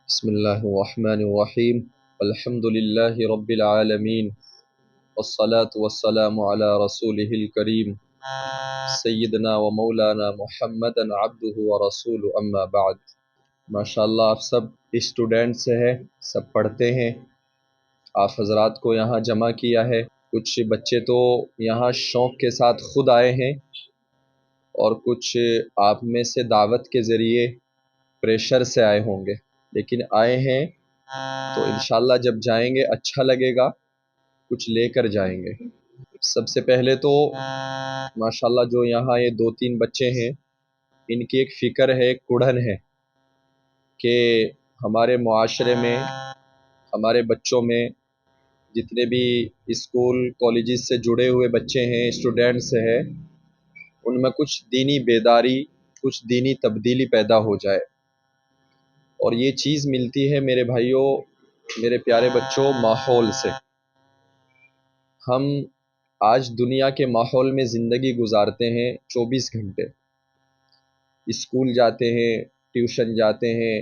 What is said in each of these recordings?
بسم اللہ الرحمن الرحیم الحمد للہ رب العالمین والصلاة والسلام علی رسولہ الکریم سیدنا و مولانا محمد عبدہ ورسولہ اما بعد۔ ماشاءاللہ آپ سب اسٹوڈنٹس ہیں، سب پڑھتے ہیں، آپ حضرات کو یہاں جمع کیا ہے۔ کچھ بچے تو یہاں شوق کے ساتھ خود آئے ہیں اور کچھ آپ میں سے دعوت کے ذریعے پریشر سے آئے ہوں گے، لیکن آئے ہیں تو انشاءاللہ جب جائیں گے اچھا لگے گا، کچھ لے کر جائیں گے۔ سب سے پہلے تو ماشاءاللہ جو یہاں یہ 2-3 بچے ہیں، ان کی ایک فکر ہے، ایک کڑھن ہے کہ ہمارے معاشرے میں، ہمارے بچوں میں جتنے بھی اسکول کالجز سے جڑے ہوئے بچے ہیں، اسٹوڈنٹس ہیں، ان میں کچھ دینی بیداری، کچھ دینی تبدیلی پیدا ہو جائے۔ اور یہ چیز ملتی ہے میرے بھائیوں، میرے پیارے بچوں، ماحول سے۔ ہم آج دنیا کے ماحول میں زندگی گزارتے ہیں 24 گھنٹے، اسکول جاتے ہیں، ٹیوشن جاتے ہیں،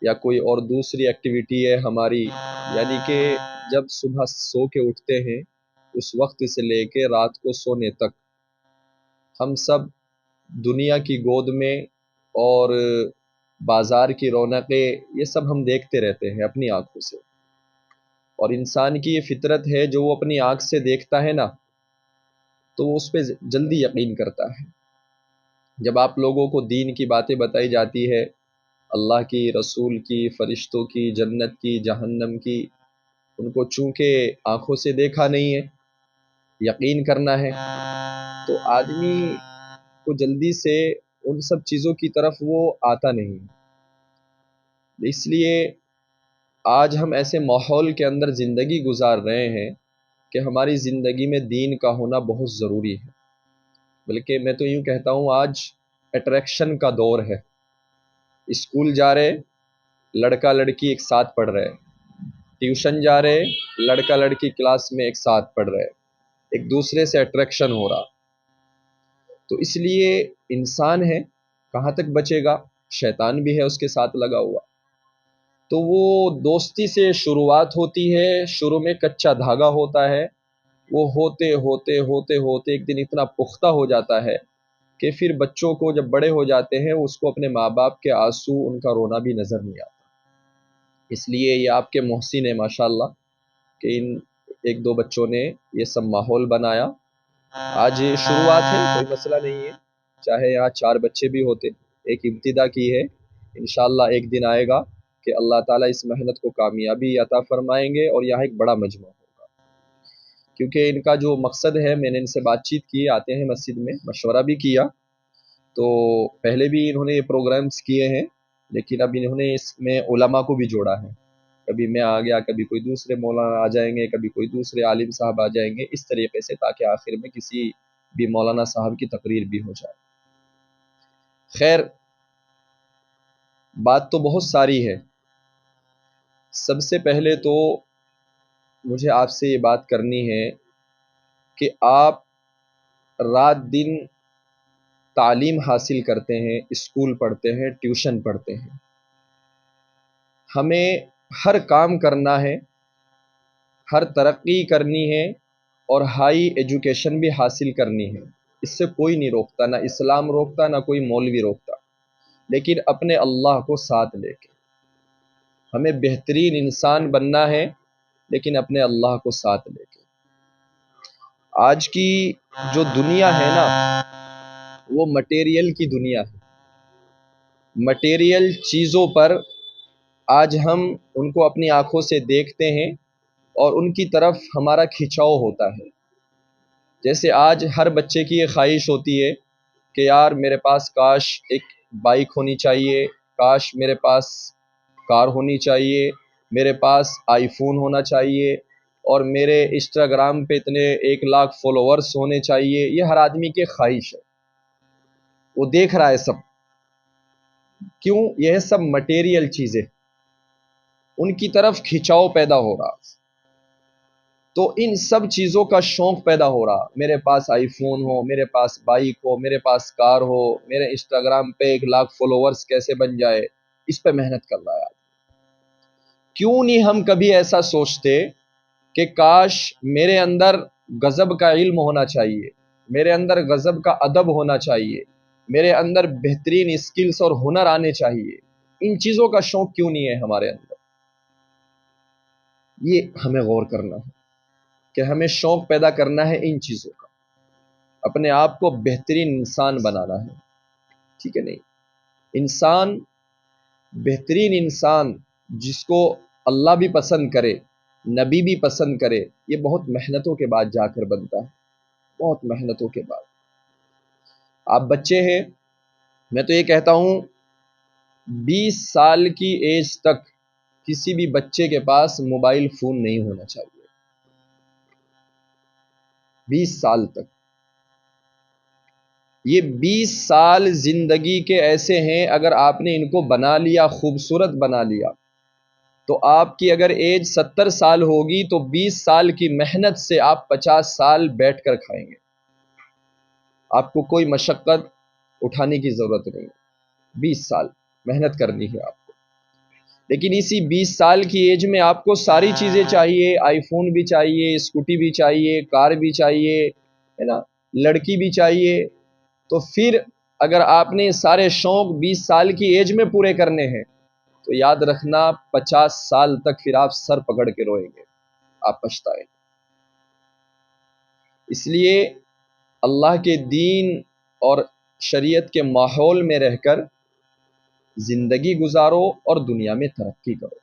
یا کوئی اور دوسری ایکٹیویٹی ہے ہماری، یعنی کہ جب صبح سو کے اٹھتے ہیں اس وقت سے لے کے رات کو سونے تک ہم سب دنیا کی گود میں اور بازار کی رونقیں، یہ سب ہم دیکھتے رہتے ہیں اپنی آنکھوں سے۔ اور انسان کی یہ فطرت ہے، جو وہ اپنی آنکھ سے دیکھتا ہے نا تو وہ اس پہ جلدی یقین کرتا ہے۔ جب آپ لوگوں کو دین کی باتیں بتائی جاتی ہے، اللہ کی، رسول کی، فرشتوں کی، جنت کی، جہنم کی، ان کو چونکہ آنکھوں سے دیکھا نہیں ہے، یقین کرنا ہے، تو آدمی کو جلدی سے ان سب چیزوں کی طرف وہ آتا نہیں۔ اس لیے آج ہم ایسے ماحول کے اندر زندگی گزار رہے ہیں کہ ہماری زندگی میں دین کا ہونا بہت ضروری ہے۔ بلکہ میں تو یوں کہتا ہوں آج اٹریکشن کا دور ہے۔ اسکول جا رہے لڑکا لڑکی ایک ساتھ پڑھ رہے، ٹیوشن جا رہے لڑکا لڑکی کلاس میں ایک ساتھ پڑھ رہے، ایک دوسرے سے اٹریکشن ہو رہا۔ تو اس لیے انسان ہے، کہاں تک بچے گا؟ شیطان بھی ہے اس کے ساتھ لگا ہوا۔ تو وہ دوستی سے شروعات ہوتی ہے، شروع میں کچا دھاگا ہوتا ہے، وہ ہوتے ہوتے ہوتے ہوتے ایک دن اتنا پختہ ہو جاتا ہے کہ پھر بچوں کو جب بڑے ہو جاتے ہیں اس کو اپنے ماں باپ کے آنسو، ان کا رونا بھی نظر نہیں آتا۔ اس لیے یہ آپ کے محسن ہے ماشاءاللہ کہ ان 1-2 بچوں نے یہ سب ماحول بنایا۔ آج شروعات ہے، کوئی مسئلہ نہیں ہے، چاہے یہاں 4 بچے بھی ہوتے، ایک ابتدا کی ہے، انشاءاللہ ایک دن آئے گا کہ اللہ تعالیٰ اس محنت کو کامیابی عطا فرمائیں گے اور یہاں ایک بڑا مجمع ہوگا۔ کیونکہ ان کا جو مقصد ہے، میں نے ان سے بات چیت کی، آتے ہیں مسجد میں، مشورہ بھی کیا، تو پہلے بھی انہوں نے یہ پروگرامز کیے ہیں، لیکن اب انہوں نے اس میں علماء کو بھی جوڑا ہے۔ کبھی میں آ گیا، کبھی کوئی دوسرے مولانا آ جائیں گے، کبھی کوئی دوسرے عالم صاحب آ جائیں گے، اس طریقے سے، تاکہ آخر میں کسی بھی مولانا صاحب کی تقریر بھی ہو جائے۔ خیر، بات تو بہت ساری ہے۔ سب سے پہلے تو مجھے آپ سے یہ بات کرنی ہے کہ آپ رات دن تعلیم حاصل کرتے ہیں، اسکول پڑھتے ہیں، ٹیوشن پڑھتے ہیں، ہمیں ہر کام کرنا ہے، ہر ترقی کرنی ہے اور ہائی ایجوکیشن بھی حاصل کرنی ہے۔ اس سے کوئی نہیں روکتا، نہ اسلام روکتا، نہ کوئی مولوی روکتا، لیکن اپنے اللہ کو ساتھ لے کے ہمیں بہترین انسان بننا ہے، لیکن اپنے اللہ کو ساتھ لے کے۔ آج کی جو دنیا ہے نا، وہ مٹیریل کی دنیا ہے۔ مٹیریل چیزوں پر آج ہم ان کو اپنی آنکھوں سے دیکھتے ہیں اور ان کی طرف ہمارا کھنچاؤ ہوتا ہے۔ جیسے آج ہر بچے کی یہ خواہش ہوتی ہے کہ یار میرے پاس کاش ایک بائک ہونی چاہیے، کاش میرے پاس کار ہونی چاہیے، میرے پاس آئی فون ہونا چاہیے، اور میرے انسٹاگرام پہ اتنے 1 لاکھ فالوورس ہونے چاہیے۔ یہ ہر آدمی کی خواہش ہے، وہ دیکھ رہا ہے سب۔ کیوں؟ یہ سب مٹیریل چیزیں، ان کی طرف کھنچاؤ پیدا ہو رہا، تو ان سب چیزوں کا شوق پیدا ہو رہا۔ میرے پاس آئی فون ہو، میرے پاس بائک ہو، میرے پاس کار ہو، میرے انسٹاگرام پہ 1 لاکھ فالوورس کیسے بن جائے، اس پہ محنت کر رہا ہے۔ کیوں نہیں ہم کبھی ایسا سوچتے کہ کاش میرے اندر غضب کا علم ہونا چاہیے، میرے اندر غضب کا ادب ہونا چاہیے، میرے اندر بہترین اسکلز اور ہنر آنے چاہیے؟ ان چیزوں کا شوق کیوں نہیں ہے ہمارے اندر؟ یہ ہمیں غور کرنا ہے کہ ہمیں شوق پیدا کرنا ہے ان چیزوں کا، اپنے آپ کو بہترین انسان بنانا ہے، ٹھیک ہے؟ نہیں، انسان، بہترین انسان جس کو اللہ بھی پسند کرے، نبی بھی پسند کرے، یہ بہت محنتوں کے بعد جا کر بنتا ہے، بہت محنتوں کے بعد۔ آپ بچے ہیں، میں تو یہ کہتا ہوں 20 سال کی ایج تک کسی بھی بچے کے پاس موبائل فون نہیں ہونا چاہیے، 20 سال تک۔ یہ 20 سال زندگی کے ایسے ہیں، اگر آپ نے ان کو بنا لیا، خوبصورت بنا لیا، تو آپ کی اگر ایج 70 سال ہوگی تو 20 سال کی محنت سے آپ 50 سال بیٹھ کر کھائیں گے، آپ کو کوئی مشقت اٹھانے کی ضرورت نہیں، 20 سال محنت کرنی ہے آپ کو۔ لیکن اسی 20 سال کی ایج میں آپ کو ساری چیزیں چاہیے، آئی فون بھی چاہیے، اسکوٹی بھی چاہیے، کار بھی چاہیے، ہے نا، لڑکی بھی چاہیے۔ تو پھر اگر آپ نے سارے شوق 20 سال کی ایج میں پورے کرنے ہیں تو یاد رکھنا 50 سال تک پھر آپ سر پکڑ کے روئیں گے، آپ پچھتائیں گے۔ اس لیے اللہ کے دین اور شریعت کے ماحول میں رہ کر زندگی گزارو اور دنیا میں ترقی کرو،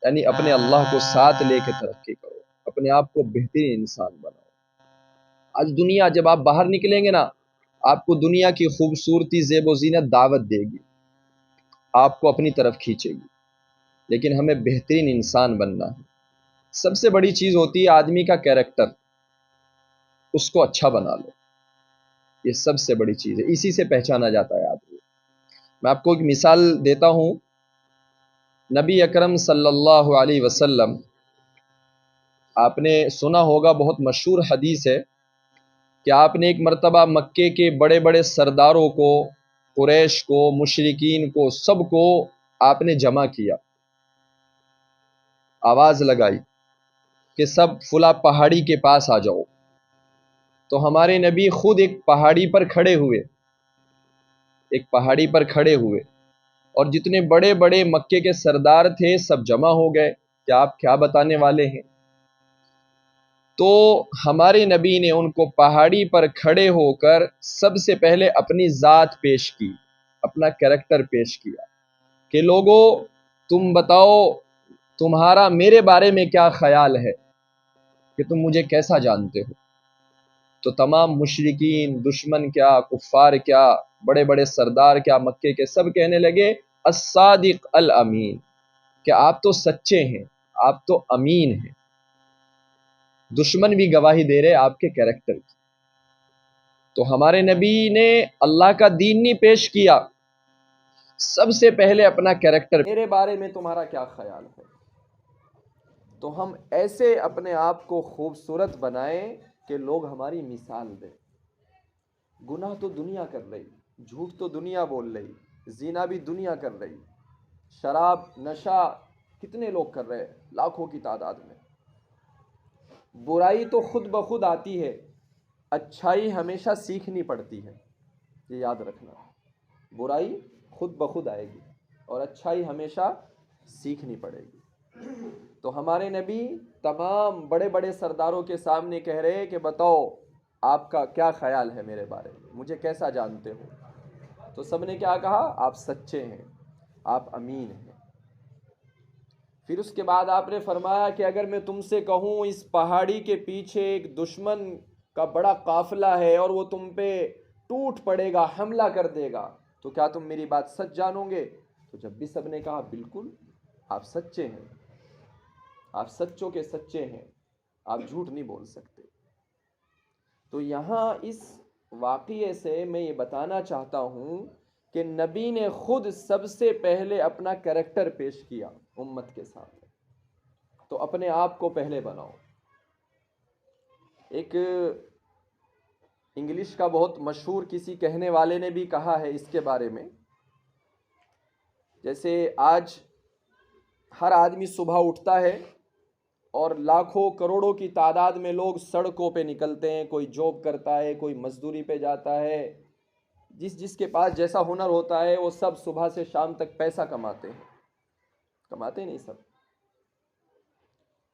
یعنی اپنے اللہ کو ساتھ لے کے ترقی کرو، اپنے آپ کو بہترین انسان بناؤ۔ آج دنیا، جب آپ باہر نکلیں گے نا، آپ کو دنیا کی خوبصورتی، زیب و زینت دعوت دے گی، آپ کو اپنی طرف کھینچے گی، لیکن ہمیں بہترین انسان بننا ہے۔ سب سے بڑی چیز ہوتی ہے آدمی کا کیریکٹر، اس کو اچھا بنا لو، یہ سب سے بڑی چیز ہے، اسی سے پہچانا جاتا ہے آدمی۔ میں آپ کو ایک مثال دیتا ہوں، نبی اکرم صلی اللہ علیہ وسلم، آپ نے سنا ہوگا، بہت مشہور حدیث ہے کہ آپ نے ایک مرتبہ مکے کے بڑے بڑے سرداروں کو، قریش کو، مشرکین کو، سب کو آپ نے جمع کیا، آواز لگائی کہ سب فلاں پہاڑی کے پاس آ جاؤ۔ تو ہمارے نبی خود ایک پہاڑی پر کھڑے ہوئے، ایک پہاڑی پر کھڑے ہوئے، اور جتنے بڑے بڑے مکے کے سردار تھے سب جمع ہو گئے کہ آپ کیا بتانے والے ہیں۔ تو ہمارے نبی نے ان کو پہاڑی پر کھڑے ہو کر سب سے پہلے اپنی ذات پیش کی، اپنا کریکٹر پیش کیا کہ لوگوں، تم بتاؤ تمہارا میرے بارے میں کیا خیال ہے، کہ تم مجھے کیسا جانتے ہو؟ تو تمام مشرکین، دشمن کیا، کفار کیا، بڑے بڑے سردار کیا مکے کے، سب کہنے لگے الصادق الامین، کہ آپ تو سچے ہیں، آپ تو امین ہیں۔ دشمن بھی گواہی دے رہے آپ کے کریکٹر کی۔ تو ہمارے نبی نے اللہ کا دین نہیں پیش کیا، سب سے پہلے اپنا کریکٹر، میرے بارے میں تمہارا کیا خیال ہے؟ تو ہم ایسے اپنے آپ کو خوبصورت بنائیں کہ لوگ ہماری مثال دیں۔ گناہ تو دنیا کر رہی، جھوٹ تو دنیا بول رہی، زنا بھی دنیا کر رہی، شراب، نشہ کتنے لوگ کر رہے، لاکھوں کی تعداد میں۔ برائی تو خود بخود آتی ہے، اچھائی ہمیشہ سیکھنی پڑتی ہے، یہ یاد رکھنا۔ برائی خود بخود آئے گی اور اچھائی ہمیشہ سیکھنی پڑے گی۔ تو ہمارے نبی تمام بڑے بڑے سرداروں کے سامنے کہہ رہے کہ بتاؤ آپ کا کیا خیال ہے میرے بارے میں، مجھے کیسا جانتے ہو؟ تو سب نے کیا کہا؟ آپ سچے ہیں، آپ امین ہیں۔ پھر اس کے بعد آپ نے فرمایا کہ اگر میں تم سے کہوں اس پہاڑی کے پیچھے ایک دشمن کا بڑا قافلہ ہے اور وہ تم پہ ٹوٹ پڑے گا، حملہ کر دے گا، تو کیا تم میری بات سچ جانو گے؟ تو جب بھی سب نے کہا بالکل، آپ سچے ہیں، آپ سچوں کے سچے ہیں، آپ جھوٹ نہیں بول سکتے۔ تو یہاں اس واقعے سے میں یہ بتانا چاہتا ہوں کہ نبی نے خود سب سے پہلے اپنا کریکٹر پیش کیا امت کے ساتھ۔ تو اپنے آپ کو پہلے بناؤ۔ ایک انگلش کا بہت مشہور کسی کہنے والے نے بھی کہا ہے اس کے بارے میں، جیسے آج ہر آدمی صبح اٹھتا ہے اور لاکھوں کروڑوں کی تعداد میں لوگ سڑکوں پہ نکلتے ہیں، کوئی جاب کرتا ہے، کوئی مزدوری پہ جاتا ہے، جس کے پاس جیسا ہنر ہوتا ہے وہ سب صبح سے شام تک پیسہ کماتے ہیں، کماتے نہیں سب؟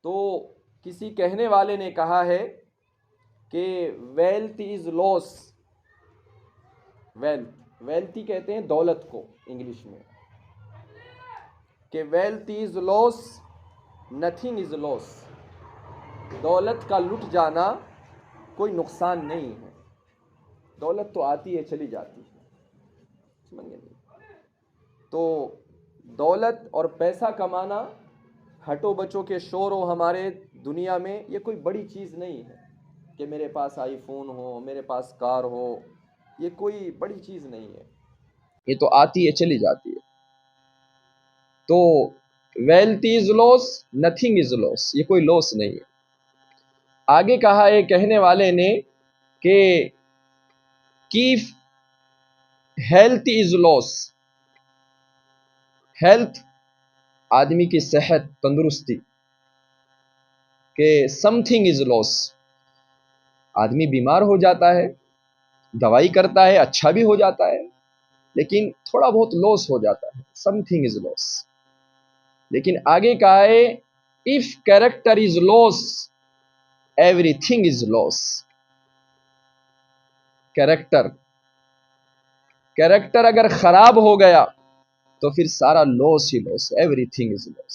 تو کسی کہنے والے نے کہا ہے کہ ویلتھ از لاس، ویلتھی کہتے ہیں دولت کو انگلش میں، کہ wealth is loss nothing is لاس، دولت کا لٹ جانا کوئی نقصان نہیں ہے، دولت تو آتی ہے چلی جاتی ہے، سمجھ گئے؟ تو دولت اور پیسہ کمانا، ہٹو بچوں کے شور ہو ہمارے دنیا میں، یہ کوئی بڑی چیز نہیں ہے کہ میرے پاس آئی فون ہو، میرے پاس کار ہو، یہ کوئی بڑی چیز نہیں ہے، یہ تو آتی ہے چلی جاتی ہے۔ تو wealth is loss nothing is لاس، یہ کوئی لاس نہیں ہے۔ آگے کہا ہے کہنے والے نے کہ کیف ہیلتھ از لاس، ہیلتھ آدمی کی صحت، تندرستی، کہ سم تھنگ از لاس، آدمی بیمار ہو جاتا ہے، دوائی کرتا ہے، اچھا بھی ہو جاتا ہے، لیکن تھوڑا بہت لاس ہو جاتا ہے، سم تھنگ از لاس۔ لیکن آگے کہا ہے if character is lost everything is lost, character اگر خراب ہو گیا تو پھر سارا لاس ہی لاس، ایوری تھنگ از لاس۔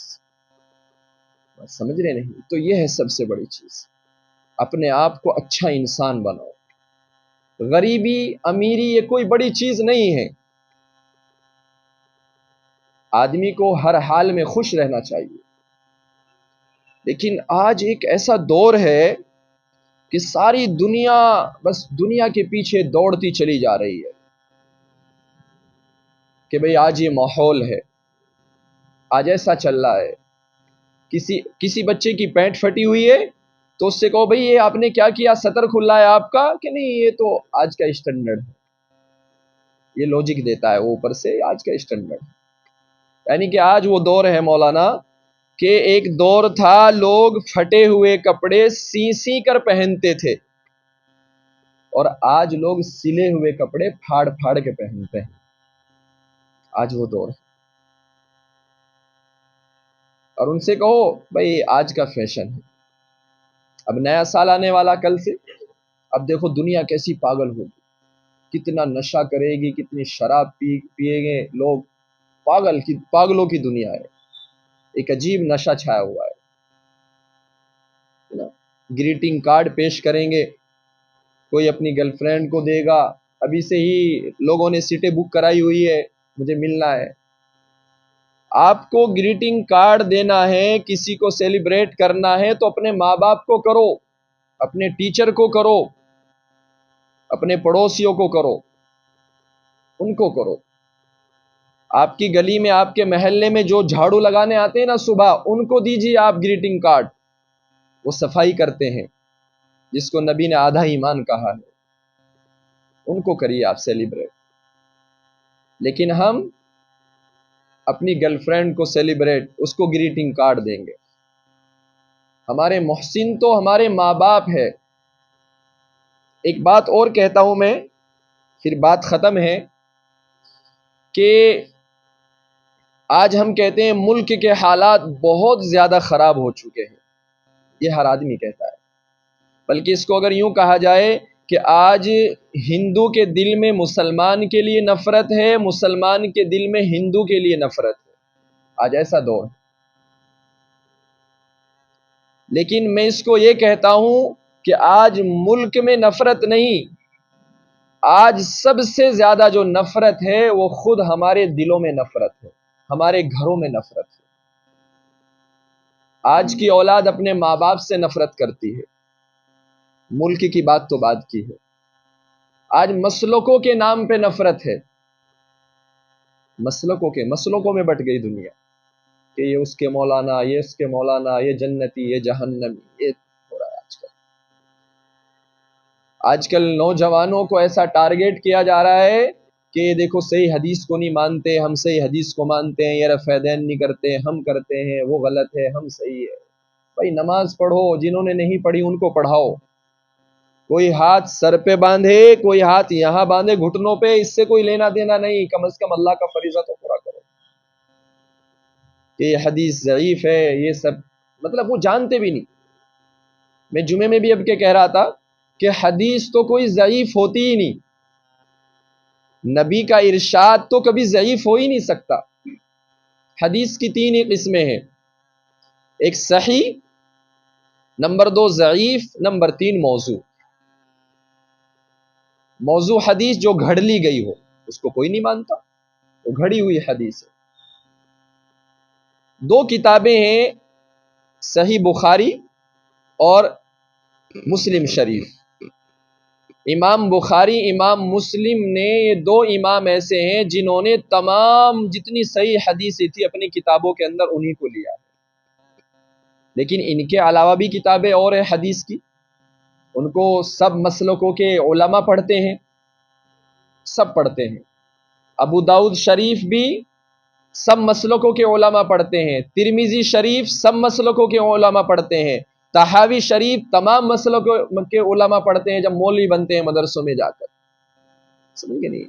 سمجھ رہے نہیں؟ تو یہ ہے سب سے بڑی چیز، اپنے آپ کو اچھا انسان بناؤ۔ غریبی امیری یہ کوئی بڑی چیز نہیں ہے، آدمی کو ہر حال میں خوش رہنا چاہیے، لیکن آج ایک ایسا دور ہے کہ ساری دنیا بس دنیا کے پیچھے دوڑتی چلی جا رہی ہے، کہ بھئی آج یہ ماحول ہے، آج ایسا چل رہا ہے، کسی بچے کی پینٹ پھٹی ہوئی ہے تو اس سے کہو بھئی یہ آپ نے کیا کیا، سطر کھلا ہے آپ کا، کہ نہیں یہ تو آج کا اسٹینڈرڈ ہے، یہ لوجک دیتا ہے وہ اوپر سے، آج کا اسٹینڈرڈ، یعنی کہ آج وہ دور ہے مولانا کہ ایک دور تھا لوگ پھٹے ہوئے کپڑے سی سی کر پہنتے تھے، اور آج لوگ سلے ہوئے کپڑے پھاڑ پھاڑ کے پہنتے ہیں، آج وہ دور ہے۔ اور ان سے کہو بھئی آج کا فیشن ہے، اب نیا سال آنے والا کل سے، اب دیکھو دنیا کیسی پاگل ہوگی، کتنا نشہ کرے گی، کتنی شراب پیے گے لوگ، پاگلوں کی دنیا ہے، ایک عجیب نشہ چھایا ہوا ہے نا؟ گریٹنگ کارڈ پیش کریں گے، کوئی اپنی گرل فرینڈ کو دے گا، ابھی سے ہی لوگوں نے سیٹیں بک کرائی ہوئی ہے، مجھے ملنا ہے۔ آپ کو گریٹنگ کارڈ دینا ہے، کسی کو سیلیبریٹ کرنا ہے تو اپنے ماں باپ کو کرو، اپنے ٹیچر کو کرو، اپنے پڑوسیوں کو کرو، ان کو کرو۔ آپ کی گلی میں، آپ کے محلے میں جو جھاڑو لگانے آتے ہیں نا صبح، ان کو دیجیے آپ گریٹنگ کارڈ، وہ صفائی کرتے ہیں، جس کو نبی نے آدھا ایمان کہا ہے، ان کو کریے آپ سیلیبریٹ۔ لیکن ہم اپنی گرل فرینڈ کو سیلیبریٹ، اس کو گریٹنگ کارڈ دیں گے؟ ہمارے محسن تو ہمارے ماں باپ ہے۔ ایک بات اور کہتا ہوں میں، پھر بات ختم ہے، کہ آج ہم کہتے ہیں ملک کے حالات بہت زیادہ خراب ہو چکے ہیں، یہ ہر آدمی کہتا ہے، بلکہ اس کو اگر یوں کہا جائے کہ آج ہندو کے دل میں مسلمان کے لیے نفرت ہے، مسلمان کے دل میں ہندو کے لیے نفرت ہے، آج ایسا دور ہے۔ لیکن میں اس کو یہ کہتا ہوں کہ آج ملک میں نفرت نہیں، آج سب سے زیادہ جو نفرت ہے وہ خود ہمارے دلوں میں نفرت ہے، ہمارے گھروں میں نفرت ہے۔ آج کی اولاد اپنے ماں باپ سے نفرت کرتی ہے، ملک کی بات تو بات کی ہے۔ آج مسلکوں کے نام پہ نفرت ہے، مسلکوں میں بٹ گئی دنیا، کہ یہ اس کے مولانا، یہ اس کے مولانا، یہ جنتی، یہ جہنمی، یہ ہو رہا ہے آج کل۔ آج کل نوجوانوں کو ایسا ٹارگیٹ کیا جا رہا ہے کہ دیکھو صحیح حدیث کو نہیں مانتے، ہم صحیح حدیث کو مانتے ہیں، یہ رفع دین نہیں کرتے، ہم کرتے ہیں، وہ غلط ہے، ہم صحیح ہے۔ بھائی نماز پڑھو، جنہوں نے نہیں پڑھی ان کو پڑھاؤ۔ کوئی ہاتھ سر پہ باندھے، کوئی ہاتھ یہاں باندھے گھٹنوں پہ، اس سے کوئی لینا دینا نہیں، کم از کم اللہ کا فریضہ تو پورا کرو۔ کہ یہ حدیث ضعیف ہے، یہ سب مطلب وہ جانتے بھی نہیں۔ میں جمعے میں بھی اب کے کہہ رہا تھا کہ حدیث تو کوئی ضعیف ہوتی ہی نہیں، نبی کا ارشاد تو کبھی ضعیف ہو ہی نہیں سکتا۔ حدیث کی 3 ہی قسمیں ہیں، ایک صحیح، نمبر 2 ضعیف، نمبر 3 موضوع۔ موضوع حدیث جو گھڑ لی گئی ہو، اس کو کوئی نہیں مانتا، وہ گھڑی ہوئی حدیث ہے۔ 2 کتابیں ہیں، صحیح بخاری اور مسلم شریف۔ امام بخاری، امام مسلم نے، یہ 2 امام ایسے ہیں جنہوں نے تمام جتنی صحیح حدیثیں تھی اپنی کتابوں کے اندر انہی کو لیا ہے۔ لیکن ان کے علاوہ بھی کتابیں اور ہیں حدیث کی، ان کو سب مسلکوں کے علماء پڑھتے ہیں، سب پڑھتے ہیں۔ ابو داؤد شریف بھی سب مسلکوں کے علماء پڑھتے ہیں، ترمذی شریف سب مسلکوں کے علماء پڑھتے ہیں، طحاوی شریف تمام مسلکوں کے علماء پڑھتے ہیں جب مولوی بنتے ہیں مدرسوں میں جا کر۔ سمجھ گئے نہیں؟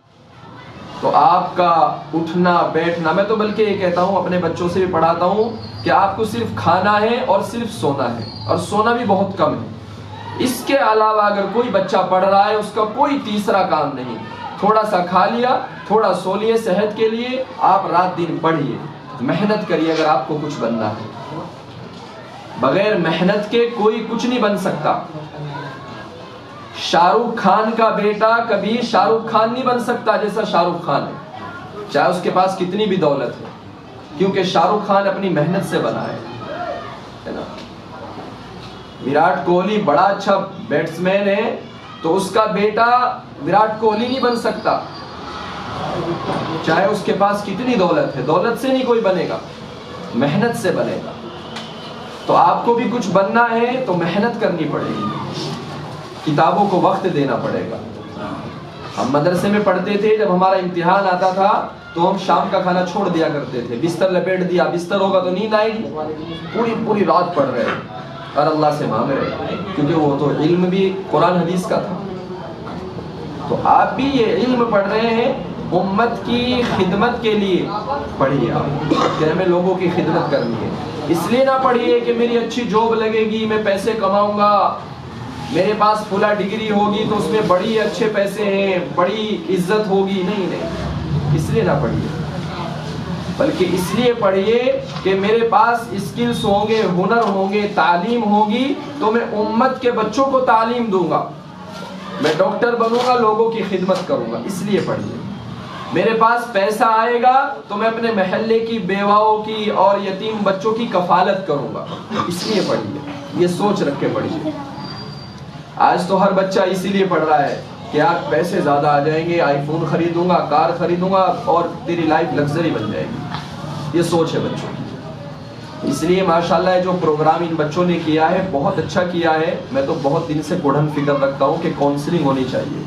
تو آپ کا اٹھنا بیٹھنا، میں تو بلکہ یہ کہتا ہوں، اپنے بچوں سے بھی پڑھاتا ہوں کہ آپ کو صرف کھانا ہے اور صرف سونا ہے، اور سونا بھی بہت کم ہے۔ اس کے علاوہ اگر کوئی بچہ پڑھ رہا ہے، اس کا کوئی تیسرا کام نہیں۔ تھوڑا سا کھا لیا، تھوڑا سو لیے، صحت کے لیے آپ رات دن پڑھیے، محنت کریے اگر آپ کو کچھ بننا ہے۔ بغیر محنت کے کوئی کچھ نہیں بن سکتا۔ شاہ رخ خان کا بیٹا کبھی شاہ رخ خان نہیں بن سکتا جیسا شاہ رخ خان ہے، چاہے اس کے پاس کتنی بھی دولت ہے، کیونکہ شاہ رخ خان اپنی محنت سے بنا ہے نا۔ وراٹ کوہلی بڑا اچھا بیٹسمین ہے، تو اس کا بیٹا وراٹ کوہلی نہیں بن سکتا، چاہے اس کے پاس کتنی دولت ہے۔ دولت سے نہیں کوئی بنے گا، محنت سے بنے گا۔ تو آپ کو بھی کچھ بننا ہے تو محنت کرنی پڑے گی، کتابوں کو وقت دینا پڑے گا۔ ہم مدرسے میں پڑھتے تھے، جب ہمارا امتحان آتا تھا تو ہم شام کا کھانا چھوڑ دیا کرتے تھے، بستر لپیٹ دیا، بستر ہوگا تو نیند آئے گی، پوری رات پڑھ رہے اور اللہ سے مانگ رہے، کیونکہ وہ تو علم بھی قرآن حدیث کا تھا۔ تو آپ بھی یہ علم پڑھ رہے ہیں، امت کی خدمت کے لیے پڑھیے آپ، کہ ہمیں لوگوں کی خدمت کرنی ہے۔ اس لیے نہ پڑھیے کہ میری اچھی جاب لگے گی، میں پیسے کماؤں گا، میرے پاس فلاں ڈگری ہوگی تو اس میں بڑی اچھے پیسے ہیں، بڑی عزت ہوگی۔ نہیں، اس لیے نہ پڑھیے، بلکہ اس لیے پڑھیے کہ میرے پاس اسکلز ہوں گے، ہنر ہوں گے، تعلیم ہوگی تو میں امت کے بچوں کو تعلیم دوں گا، میں ڈاکٹر بنوں گا، لوگوں کی خدمت کروں گا۔ اس لیے پڑھیے۔ میرے پاس پیسہ آئے گا تو میں اپنے محلے کی بیواؤں کی اور یتیم بچوں کی کفالت کروں گا، اس لیے پڑھیے، یہ سوچ رکھ کے پڑھیے۔ آج تو ہر بچہ اسی لیے پڑھ رہا ہے کہ یار پیسے زیادہ آ جائیں گے، آئی فون خریدوں گا، کار خریدوں گا اور تیری لائف لگژری بن جائے گی، یہ سوچ ہے بچوں کی۔ اس لیے ماشاءاللہ جو پروگرام ان بچوں نے کیا ہے بہت اچھا کیا ہے۔ میں تو بہت دن سے گڑھن فکر رکھتا ہوں کہ کاؤنسلنگ ہونی چاہیے۔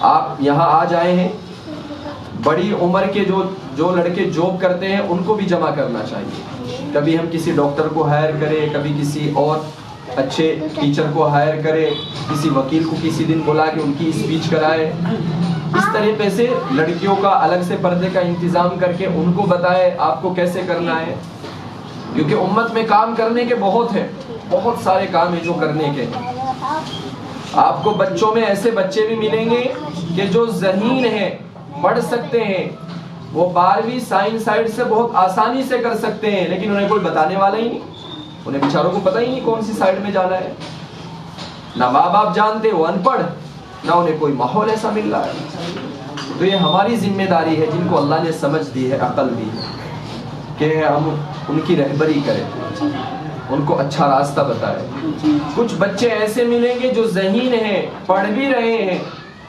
آپ یہاں آ جائے ہیں، بڑی عمر کے جو لڑکے جاب کرتے ہیں ان کو بھی جمع کرنا چاہیے۔ کبھی ہم کسی ڈاکٹر کو ہائر کریں، کبھی کسی اور اچھے ٹیچر کو ہائر کرے، کسی وکیل کو کسی دن بلا کے ان کی اسپیچ کرائے۔ اس طریقے سے لڑکیوں کا الگ سے پردے کا انتظام کر کے ان کو بتائے آپ کو کیسے کرنا ہے، کیونکہ امت میں کام کرنے کے بہت ہیں، بہت سارے کام ہیں جو کرنے کے ہیں۔ آپ کو بچوں میں ایسے بچے بھی ملیں گے کہ جو ذہین ہیں، پڑھ سکتے ہیں، وہ 12ویں سائنس سائڈ سے بہت آسانی سے کر سکتے ہیں، لیکن انہیں کوئی بتانے والا ہی نہیں، انہیں بیچاروں کو پتہ ہی نہیں کون سی سائڈ میں جانا ہے، نہ ماں باپ جانتے، وہ ان پڑھ، نہ انہیں کوئی ماحول ایسا مل رہا ہے۔ تو یہ ہماری ذمہ داری ہے، جن کو اللہ نے سمجھ دی ہے، عقل دی ہے، کہ ہم ان کی رہبری کریں، ان کو اچھا راستہ بتائیں۔ کچھ بچے ایسے ملیں گے جو ذہین ہیں، پڑھ بھی رہے ہیں،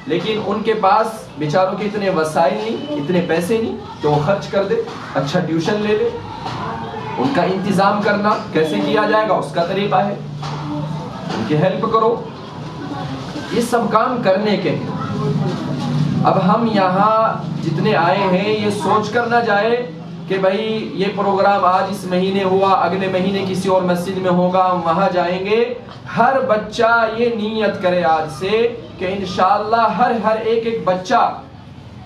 لیکن ان کے پاس بیچاروں کے اتنے وسائل نہیں، اتنے پیسے نہیں کہ وہ خرچ کر دے، اچھا ٹیوشن لے لے۔ ان کا انتظام کرنا کیسے کیا جائے گا اس کا طریقہ ہے، ان کی ہیلپ کرو، یہ سب کام کرنے کے ہیں۔ اب ہم یہاں جتنے آئے ہیں یہ سوچ کر نہ جائے کہ بھائی یہ پروگرام آج اس مہینے ہوا، اگلے مہینے کسی اور مسجد میں ہوگا، ہم وہاں جائیں گے۔ ہر بچہ یہ نیت کرے آج سے کہ انشاءاللہ ہر ایک بچہ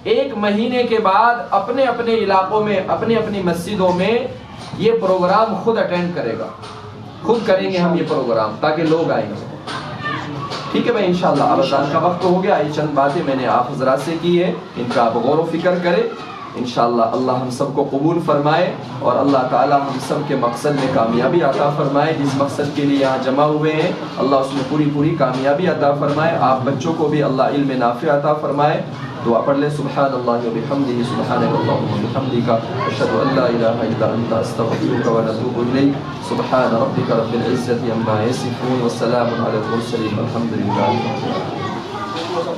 ایک مہینے کے بعد اپنے اپنے علاقوں میں، اپنی اپنی مسجدوں میں یہ پروگرام خود اٹینڈ کرے گا، خود کریں گے ہم یہ پروگرام تاکہ لوگ آئیں گے۔ ٹھیک ہے بھائی، انشاءاللہ اب اذان کا وقت ہو گیا۔ یہ چند باتیں میں نے آپ حضرات سے کی ہے، ان کا آپ غور و فکر کریں۔ انشاءاللہ اللہ ہم سب کو قبول فرمائے اور اللہ تعالی ہم سب کے مقصد میں کامیابی عطا فرمائے۔ جس مقصد کے لیے یہاں جمع ہوئے ہیں اللہ اس میں پوری کامیابی عطا فرمائے۔ آپ بچوں کو بھی اللہ علم نافع عطا فرمائے۔ دعا پڑھ لیں۔ سبحان اللہ و بحمدہ، سبحانک اللہم و بحمدک، اشہد ان لا الہ الا انت، استغفرک و اتوب الیک۔ سبحان ربک رب العزة عما یصفون، وسلام علی المرسلین، والحمد للہ رب العالمین۔